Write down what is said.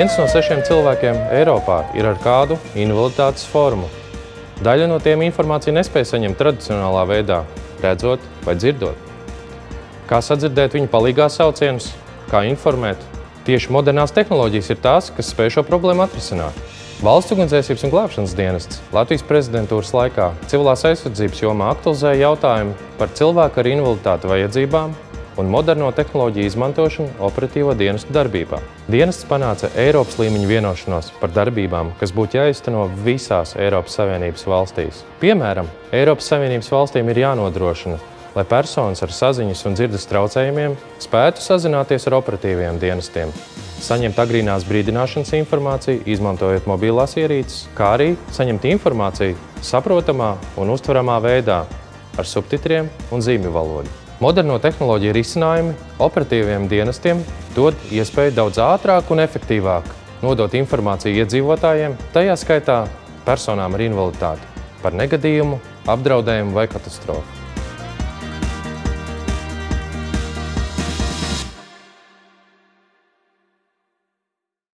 Viens no 6 cilvēkiem Eiropā ir ar kādu invaliditātes formu. Daļa no tiem informāciju nespēja saņemt tradicionālā veidā, redzot vai dzirdot. Kā sadzirdēt viņu palīgā saucienus, kā informēt? Tieši modernās tehnoloģijas ir tās, kas spēj šo problēmu atrisināt. Valsts ugunsdzēsības un glābšanas dienests Latvijas prezidentūras laikā civilās aizsardzības jomā aktualizēja jautājumu par cilvēku ar invaliditāti vajadzībām un moderno tehnoloģiju izmantošanu operatīvo dienestu darbībā. Dienests panāca Eiropas līmeņa vienošanos par darbībām, kas būtu jāizteno visās Eiropas Savienības valstīs. Piemēram, Eiropas Savienības valstīm ir jānodrošina, lai personas ar saziņas un dzirdes traucējumiem spētu sazināties ar operatīviem dienestiem, saņemt agrīnās brīdināšanas informāciju, izmantojot mobilās ierīces, kā arī saņemt informāciju saprotamā un uztveramā veidā ar subtitriem un zīmju valodu. Moderno tehnoloģiju risinājumi operatīviem dienestiem dod iespēju daudz ātrāk un efektīvāk nodot informāciju iedzīvotājiem, tajā skaitā personām ar invaliditāti, par negadījumu, apdraudējumu vai katastrofu.